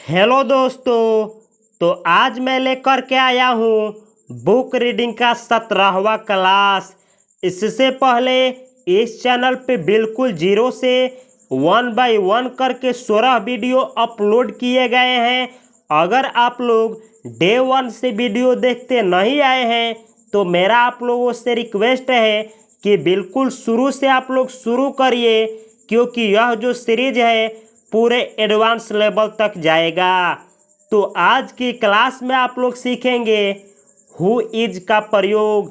Hello दोस्तों। तो आज मैं लेकर के आया हूँ बुक रीडिंग का 17वां क्लास। इससे पहले इस चैनल पे बिल्कुल 0 से 1 बाय 1 करके 16 वीडियो अपलोड किए गए हैं। अगर आप लोग डे 1 से वीडियो देखते नहीं आए हैं तो मेरा आप लोगों से रिक्वेस्ट है कि बिल्कुल शुरू से आप लोग शुरू करिए, क्योंकि यह जो सीरीज है पूरे एडवांस लेवल तक जाएगा। तो आज की क्लास में आप लोग सीखेंगे हु इज का प्रयोग।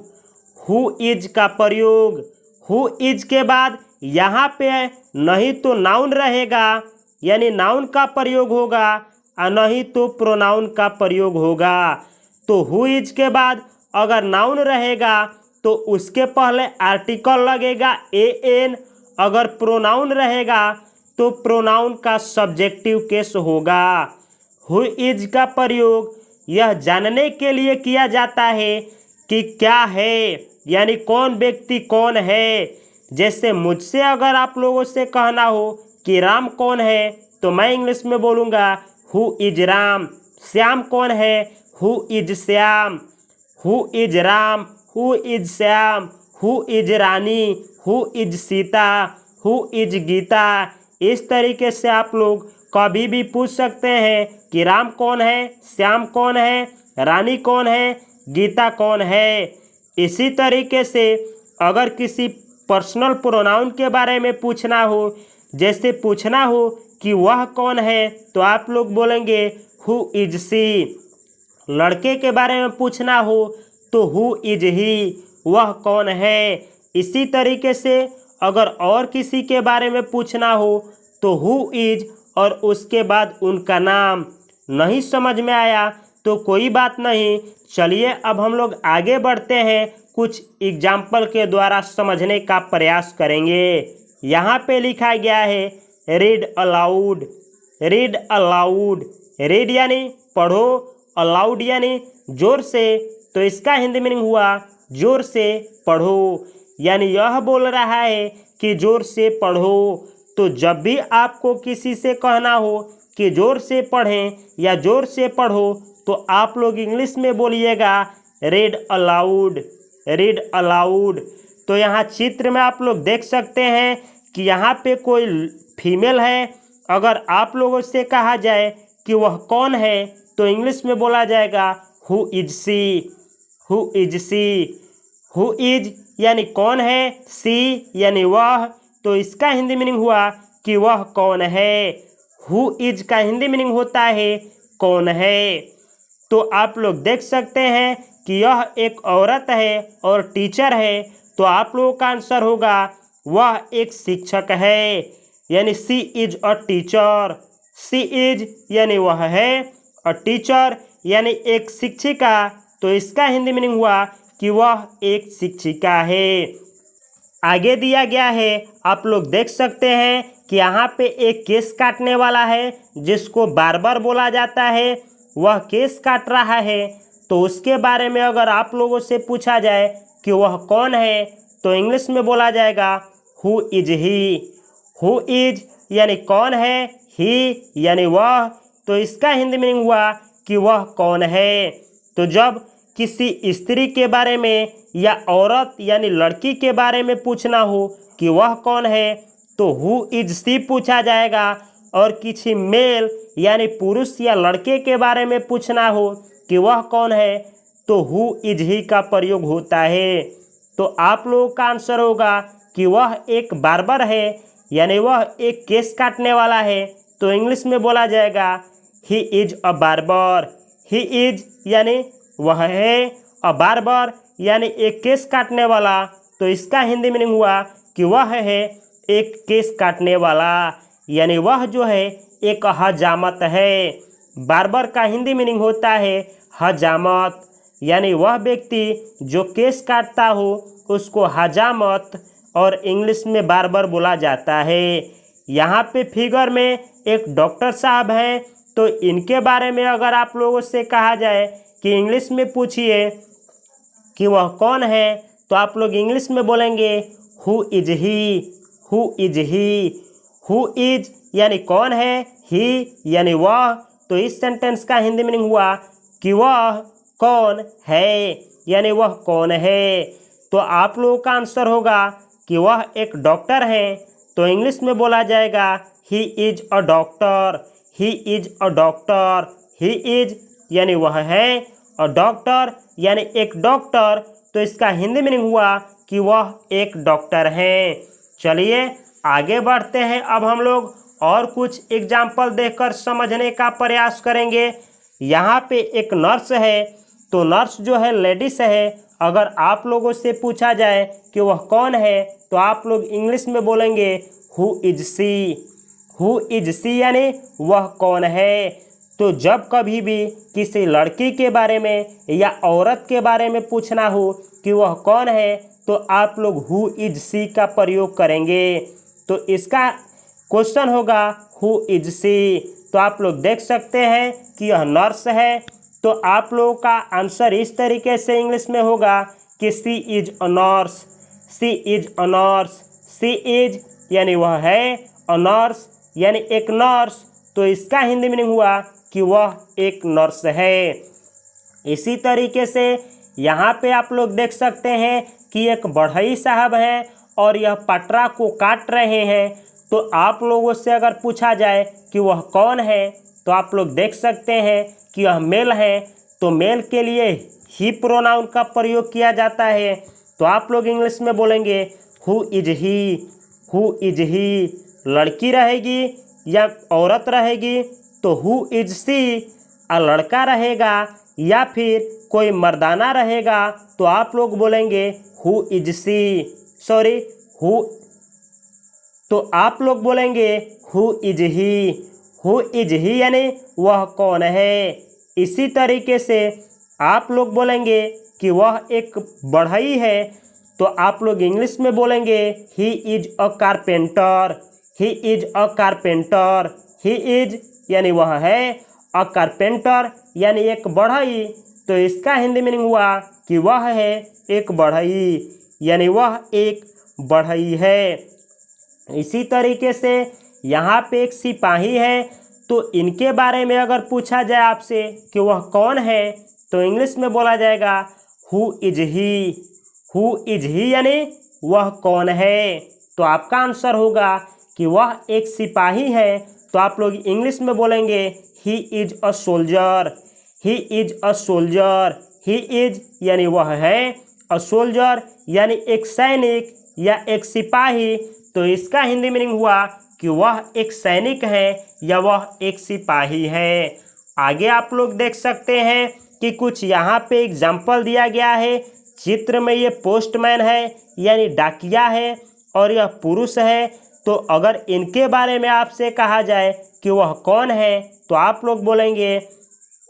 हु इज का प्रयोग, हु इज के बाद यहाँ पे नहीं तो नाउन रहेगा, यानी नाउन का प्रयोग होगा, और नहीं तो प्रोनाउन का प्रयोग होगा। तो हु इज के बाद अगर नाउन रहेगा तो उसके पहले आर्टिकल लगेगा एन। अगर प्रोनाउन रहेगा तो प्रोनाउन का सब्जेक्टिव केस होगा। हु इज का प्रयोग यह जानने के लिए किया जाता है कि क्या है, यानी कौन व्यक्ति कौन है। जैसे मुझसे अगर आप लोगों से कहना हो कि राम कौन है तो मैं इंग्लिश में बोलूँगा हु इज राम। श्याम कौन है, who is Shyam. Who is Ram, who is Shyam, who is Rani, who is Sita, who is Gita. इस तरीके से आप लोग कभी भी पूछ सकते हैं कि राम कौन है, श्याम कौन है, रानी कौन है, गीता कौन है। इसी तरीके से अगर किसी पर्सनल प्रोनाउन के बारे में पूछना हो, जैसे पूछना हो कि वह कौन है, तो आप लोग बोलेंगे हु इज सी। लड़के के बारे में पूछना हो तो हु इज ही, वह कौन है। इसी तरीके से अगर और किसी के बारे में पूछना हो तो हु इज और उसके बाद उनका नाम। नहीं समझ में आया तो कोई बात नहीं, चलिए अब हम लोग आगे बढ़ते हैं, कुछ एग्जाम्पल के द्वारा समझने का प्रयास करेंगे। यहाँ पे लिखा गया है read aloud. Read aloud, read यानी पढ़ो, अलाउड यानी जोर से। तो इसका हिंदी मीनिंग हुआ जोर से पढ़ो, यानी यह बोल रहा है कि जोर से पढ़ो। तो जब भी आपको किसी से कहना हो कि जोर से पढ़ें या जोर से पढ़ो तो आप लोग इंग्लिश में बोलिएगा रीड अलाउड। Read aloud. तो यहाँ चित्र में आप लोग देख सकते हैं कि यहाँ पे कोई फीमेल है। अगर आप लोगों से कहा जाए कि वह कौन है तो इंग्लिश में बोला जाएगा who is she. Who is she. Who is यानी कौन है, सी यानी वह। तो इसका हिंदी मीनिंग हुआ कि वह कौन है। हु इज का हिंदी मीनिंग होता है कौन है। तो आप लोग देख सकते हैं कि यह एक औरत है और टीचर है। तो आप लोगों का आंसर होगा वह एक शिक्षक है, यानी she is a teacher. She is यानी वह है, और टीचर यानी एक शिक्षिका। तो इसका हिंदी मीनिंग हुआ कि वह एक शिक्षिका है। आगे दिया गया है, आप लोग देख सकते हैं कि यहाँ पे एक केस काटने वाला है जिसको बार्बर बोला जाता है। वह केस काट रहा है। तो उसके बारे में अगर आप लोगों से पूछा जाए कि वह कौन है तो इंग्लिश में बोला जाएगा who is he. Who is यानी कौन है, ही यानी वह। तो इसका हिंदी मीनिंग हुआ कि वह कौन है। तो जब किसी स्त्री के बारे में या औरत यानी लड़की के बारे में पूछना हो कि वह कौन है तो हु इज सी पूछा जाएगा। और किसी मेल यानी पुरुष या लड़के के बारे में पूछना हो कि वह कौन है तो हु इज ही का प्रयोग होता है। तो आप लोगों का आंसर होगा कि वह एक बार्बर है, यानी वह एक केस काटने वाला है। तो इंग्लिश में बोला जाएगा he is a barber. He is यानी वह है, अ बार्बर यानी एक केस काटने वाला। तो इसका हिंदी मीनिंग हुआ कि वह है एक केस काटने वाला, यानी वह जो है एक हजामत है। बार्बर का हिंदी मीनिंग होता है हजामत, यानी वह व्यक्ति जो केस काटता हो उसको हजामत और इंग्लिश में बार्बर बोला जाता है। यहाँ पे फिगर में एक डॉक्टर साहब हैं। तो इनके बारे में अगर आप लोगों से कहा जाए कि इंग्लिश में पूछिए कि वह कौन है तो आप लोग इंग्लिश में बोलेंगे who is he. Who is he. Who is यानी कौन है, ही यानी वह, तो इस सेंटेंस का हिंदी मीनिंग हुआ कि वह कौन है, यानी वह कौन है। तो आप लोगों का आंसर होगा कि वह एक डॉक्टर है, तो इंग्लिश में बोला जाएगा he is a doctor, he is a doctor. He is यानी वह है, अ डॉक्टर यानी एक डॉक्टर, तो इसका हिंदी मीनिंग हुआ कि वह एक डॉक्टर हैं। चलिए आगे बढ़ते हैं। अब हम लोग और कुछ एग्जाम्पल देखकर समझने का प्रयास करेंगे। यहाँ पे एक नर्स है, तो नर्स जो है लेडीज है। अगर आप लोगों से पूछा जाए कि वह कौन है, तो आप लोग इंग्लिश में बोलेंगे who is she. Who is she यानी वह कौन है। तो जब कभी भी किसी लड़की के बारे में या औरत के बारे में पूछना हो कि वह कौन है, तो आप लोग हु इज सी का प्रयोग करेंगे। तो इसका क्वेश्चन होगा हु इज सी। तो आप लोग देख सकते हैं कि यह नर्स है। तो आप लोगों का आंसर इस तरीके से इंग्लिश में होगा कि she is a nurse, she is a nurse. She is यानी वह है, अ नर्स यानी एक नर्स, तो इसका हिंदी मीनिंग हुआ कि वह एक नर्स है। इसी तरीके से यहाँ पे आप लोग देख सकते हैं कि एक बढ़ई साहब हैं और यह पटरा को काट रहे हैं। तो आप लोगों से अगर पूछा जाए कि वह कौन है, तो आप लोग देख सकते हैं कि यह मेल है। तो मेल के लिए ही प्रोनाउन का प्रयोग किया जाता है। तो आप लोग इंग्लिश में बोलेंगे who is he. Who is ही लड़की रहेगी या औरत रहेगी तो हु इज सी, लड़का रहेगा या फिर कोई मर्दाना रहेगा तो आप लोग बोलेंगे who is she, sorry who, तो आप लोग बोलेंगे who is he. Who is he यानी वह कौन है। इसी तरीके से आप लोग बोलेंगे कि वह एक बढ़ई है, तो आप लोग इंग्लिश में बोलेंगे he is a carpenter. He is a carpenter. He is यानी वह है, अ कारपेंटर यानी एक बढ़ई, तो इसका हिंदी मीनिंग हुआ कि वह है एक बढ़ई, यानी वह एक बढ़ई है। इसी तरीके से यहाँ पे एक सिपाही है। तो इनके बारे में अगर पूछा जाए आपसे कि वह कौन है, तो इंग्लिश में बोला जाएगा who is he. Who is he यानी वह कौन है। तो आपका आंसर होगा कि वह एक सिपाही है। तो आप लोग इंग्लिश में बोलेंगे he is a soldier. He is a soldier. He is यानी वह है, अ सोल्जर यानी एक सैनिक या एक सिपाही, तो इसका हिंदी मीनिंग हुआ कि वह एक सैनिक है या वह एक सिपाही है। आगे आप लोग देख सकते हैं कि कुछ यहाँ पे एग्जाम्पल दिया गया है। चित्र में ये पोस्टमैन है यानी डाकिया है और यह पुरुष है। तो अगर इनके बारे में आपसे कहा जाए कि वह कौन है, तो आप लोग बोलेंगे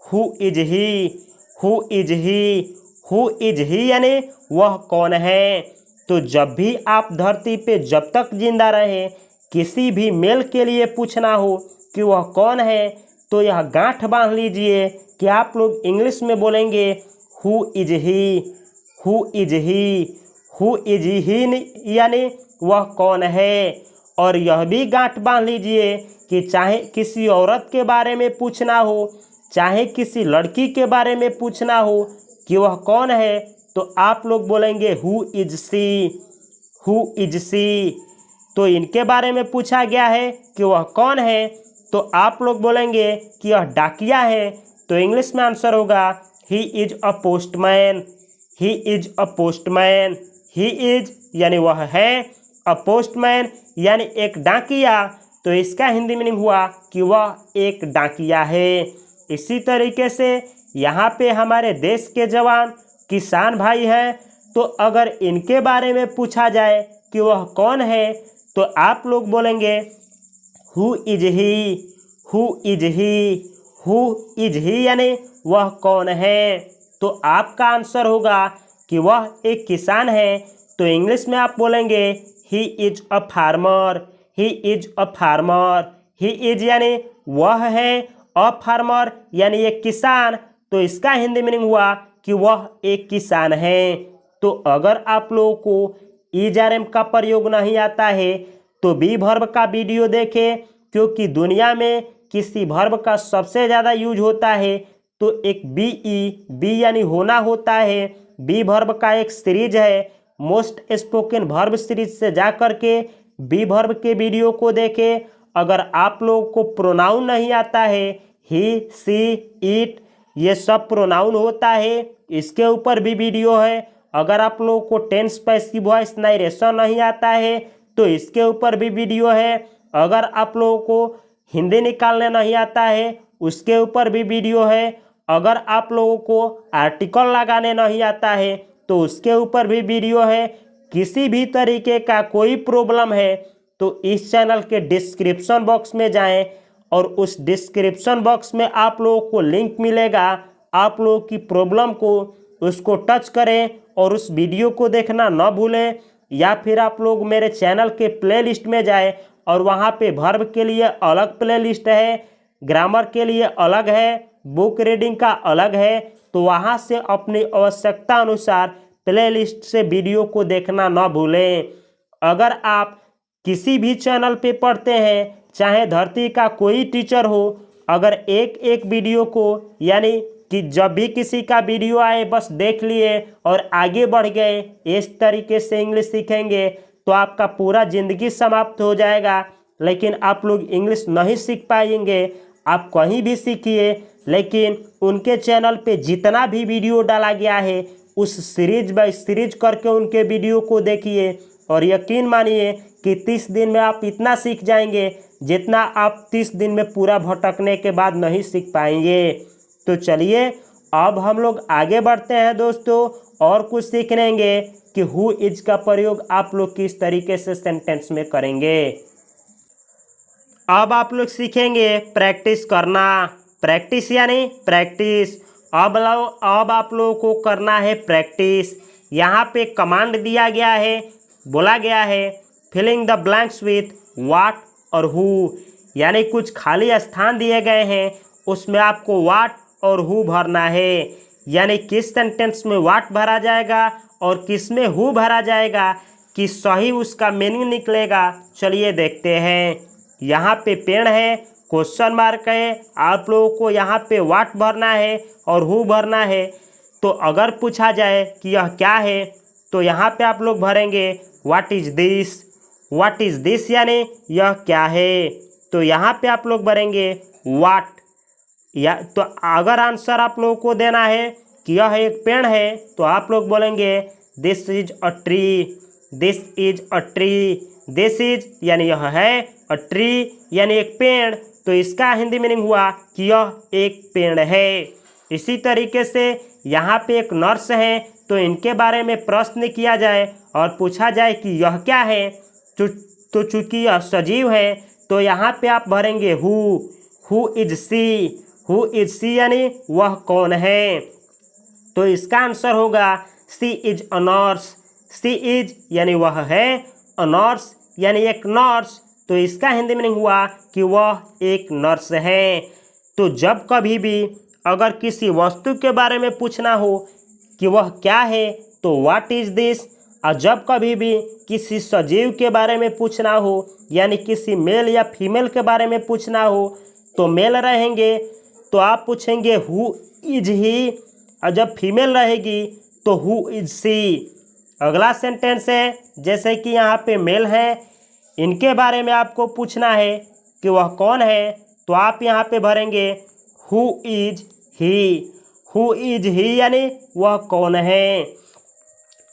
who is he. Who is he. Who is he यानी वह कौन है। तो जब भी आप धरती पे जब तक जिंदा रहे किसी भी मेल के लिए पूछना हो कि वह कौन है, तो यह गांठ बांध लीजिए कि आप लोग इंग्लिश में बोलेंगे who is he. Who is he. Who is he यानी वह कौन है। और यह भी गांठ बांध लीजिए कि चाहे किसी औरत के बारे में पूछना हो, चाहे किसी लड़की के बारे में पूछना हो कि वह कौन है, तो आप लोग बोलेंगे who is she. Who is she. तो इनके बारे में पूछा गया है कि वह कौन है, तो आप लोग बोलेंगे कि यह डाकिया है। तो इंग्लिश में आंसर होगा he is a postman. He is a postman. He is यानी वह है, अ पोस्टमैन यानी एक डाकिया, तो इसका हिंदी मीनिंग हुआ कि वह एक डाकिया है। इसी तरीके से यहाँ पे हमारे देश के जवान किसान भाई हैं। तो अगर इनके बारे में पूछा जाए कि वह कौन है, तो आप लोग बोलेंगे who is he. Who is he. Who is he यानी वह कौन है। तो आपका आंसर होगा कि वह एक किसान है। तो इंग्लिश में आप बोलेंगे he is a farmer. He is a farmer. He is यानी वह है, अ फार्मर यानी एक किसान, तो इसका हिंदी मीनिंग हुआ कि वह एक किसान है। तो अगर आप लोगों को ईजारएम का प्रयोग नहीं आता है, तो बी वर्ब का वीडियो देखें, क्योंकि दुनिया में किसी वर्ब का सबसे ज़्यादा यूज होता है तो एक बी यानी होना होता है। बी वर्ब का एक सीरीज है, मोस्ट स्पोकन वर्ब सीरीज से जा कर के बी वर्ब के वीडियो को देखें। अगर आप लोगों को प्रोनाउन नहीं आता है, ही, सी, इट, ये सब प्रोनाउन होता है, इसके ऊपर भी वीडियो है। अगर आप लोगों को टेंस पैसिव वॉइस नरेशन नहीं आता है तो इसके ऊपर भी वीडियो है। अगर आप लोगों को हिंदी निकालने नहीं आता है उसके ऊपर भी वीडियो है। अगर आप लोगों को आर्टिकल लगाने नहीं आता है तो उसके ऊपर भी वीडियो है। किसी भी तरीके का कोई प्रॉब्लम है तो इस चैनल के डिस्क्रिप्शन बॉक्स में जाएं और उस डिस्क्रिप्शन बॉक्स में आप लोगों को लिंक मिलेगा। आप लोगों की प्रॉब्लम को उसको टच करें और उस वीडियो को देखना न भूलें। या फिर आप लोग मेरे चैनल के प्लेलिस्ट में जाएं और वहाँ पे वर्ब के लिए अलग प्लेलिस्ट है, ग्रामर के लिए अलग है, बुक रीडिंग का अलग है। तो वहाँ से अपनी आवश्यकता अनुसार प्लेलिस्ट से वीडियो को देखना न भूलें। अगर आप किसी भी चैनल पे पढ़ते हैं, चाहे धरती का कोई टीचर हो, अगर एक एक वीडियो को यानी कि जब भी किसी का वीडियो आए बस देख लिए और आगे बढ़ गए, इस तरीके से इंग्लिश सीखेंगे तो आपका पूरा ज़िंदगी समाप्त हो जाएगा। लेकिन आप लोग इंग्लिश नहीं सीख पाएंगे। आप कहीं भी सीखिए, लेकिन उनके चैनल पे जितना भी वीडियो डाला गया है उस सीरीज बाय सीरीज करके उनके वीडियो को देखिए और यकीन मानिए कि 30 दिन में आप इतना सीख जाएंगे जितना आप 30 दिन में पूरा भटकने के बाद नहीं सीख पाएंगे। तो चलिए अब हम लोग आगे बढ़ते हैं दोस्तों और कुछ सीख लेंगे कि हु इज का प्रयोग आप लोग किस तरीके से सेंटेंस में करेंगे। अब आप लोग सीखेंगे प्रैक्टिस करना। प्रैक्टिस यानी प्रैक्टिस। अब आप लोगों को करना है प्रैक्टिस। यहाँ पे कमांड दिया गया है, बोला गया है filling the blanks with what और हु, यानी कुछ खाली स्थान दिए गए हैं उसमें आपको व्हाट और हु भरना है। यानी किस सेंटेंस में व्हाट भरा जाएगा और किस में हु भरा जाएगा कि सही उसका मीनिंग निकलेगा। चलिए देखते हैं। यहाँ पे पेड़ है, क्वेश्चन मार्क है, आप लोगों को यहाँ पे व्हाट भरना है और हु भरना है। तो अगर पूछा जाए कि यह क्या है तो यहाँ पे आप लोग भरेंगे what is this. What is this यानी यह क्या है। तो यहाँ पे आप लोग भरेंगे व्हाट। या तो अगर आंसर आप लोगों को देना है कि यह एक पेड़ है तो आप लोग बोलेंगे this is a tree. This is a tree. This is यानी यह है, अ ट्री यानी एक पेड़, तो इसका हिंदी मीनिंग हुआ कि यह एक पेड़ है। इसी तरीके से यहाँ पे एक नर्स है तो इनके बारे में प्रश्न किया जाए और पूछा जाए कि यह क्या है तो चूंकि यह सजीव है तो यहाँ पे आप भरेंगे who is she. Who is she यानी वह कौन है। तो इसका आंसर होगा she is a nurse. She is यानी वह है, अ नर्स यानी एक नर्स, तो इसका हिंदी मीनिंग हुआ कि वह एक नर्स है। तो जब कभी भी अगर किसी वस्तु के बारे में पूछना हो कि वह क्या है तो व्हाट इज दिस, और जब कभी भी किसी सजीव के बारे में पूछना हो यानी किसी मेल या फीमेल के बारे में पूछना हो तो मेल रहेंगे तो आप पूछेंगे हु इज ही, और जब फीमेल रहेगी तो हु इज सी। अगला सेंटेंस है जैसे कि यहाँ पे मेल है, इनके बारे में आपको पूछना है कि वह कौन है तो आप यहाँ पे भरेंगे who is he. Who is he यानी वह कौन है।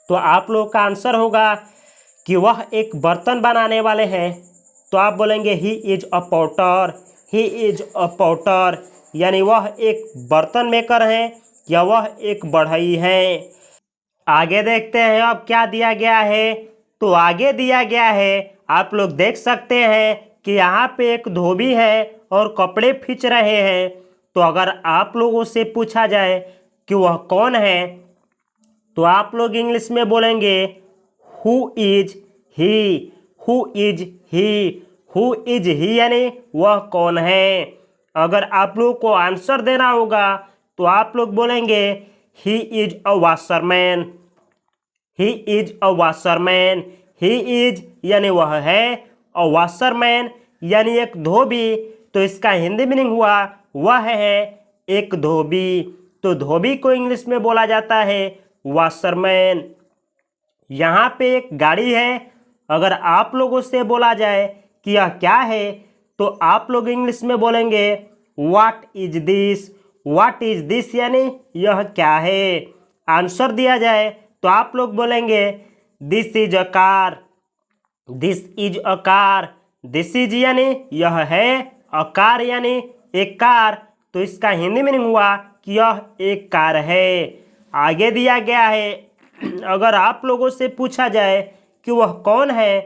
तो आप लोग का आंसर होगा कि वह एक बर्तन बनाने वाले हैं तो आप बोलेंगे he is a Potter. He is a Potter यानी वह एक बर्तन मेकर हैं या वह एक बढ़ई हैं। आगे देखते हैं अब क्या दिया गया है। तो आगे दिया गया है, आप लोग देख सकते हैं कि यहाँ पे एक धोबी है और कपड़े खींच रहे हैं। तो अगर आप लोगों से पूछा जाए कि वह कौन है तो आप लोग इंग्लिश में बोलेंगे who is he. Who is he. Who is he यानी वह कौन है। अगर आप लोगों को आंसर देना होगा तो आप लोग बोलेंगे he is a washerman. He is a washerman. He is यानी वह है, अ वॉशरमैन यानी एक धोबी तो इसका हिंदी मीनिंग हुआ वह है एक धोबी। तो धोबी को इंग्लिश में बोला जाता है वॉशरमैन। यहाँ पे एक गाड़ी है। अगर आप लोगों से बोला जाए कि यह क्या है, तो आप लोग इंग्लिश में बोलेंगे what is this. What is this यानी यह क्या है। आंसर दिया जाए तो आप लोग बोलेंगे this is a car. This is a car. This is यानी यह है, अ कार यानी एक कार। तो इसका हिंदी मीनिंग हुआ कि यह एक कार है। आगे दिया गया है, अगर आप लोगों से पूछा जाए कि वह कौन है,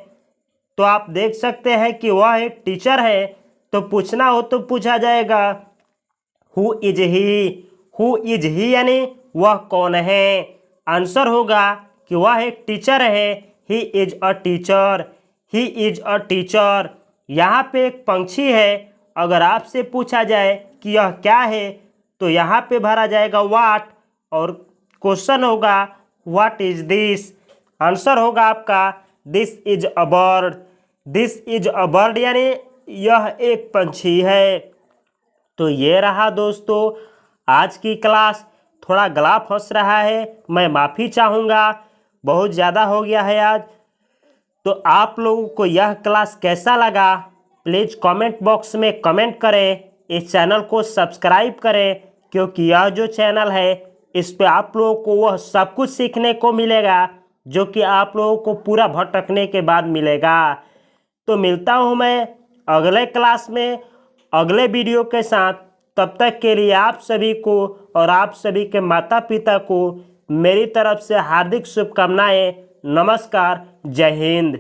तो आप देख सकते हैं कि वह एक टीचर है। तो पूछना हो तो पूछा जाएगा who is he. Who is he यानी वह कौन है। आंसर होगा कि वह एक टीचर है। He is a teacher. He is a teacher. यहाँ पे एक पंछी है। अगर आपसे पूछा जाए कि यह क्या है, तो यहाँ पे भरा जाएगा व्हाट और क्वेश्चन होगा व्हाट इज दिस। आंसर होगा आपका this is a bird. This is a bird यानी यह एक पंछी है। तो ये रहा दोस्तों आज की क्लास। थोड़ा गला फंस रहा है, मैं माफ़ी चाहूँगा, बहुत ज़्यादा हो गया है आज। तो आप लोगों को यह क्लास कैसा लगा प्लीज़ कमेंट बॉक्स में कमेंट करें। इस चैनल को सब्सक्राइब करें, क्योंकि यह जो चैनल है इस पे आप लोगों को वह सब कुछ सीखने को मिलेगा जो कि आप लोगों को पूरा भटकने के बाद मिलेगा। तो मिलता हूँ मैं अगले क्लास में अगले वीडियो के साथ। तब तक के लिए आप सभी को और आप सभी के माता पिता को मेरी तरफ से हार्दिक शुभकामनाएं। नमस्कार। जय हिंद।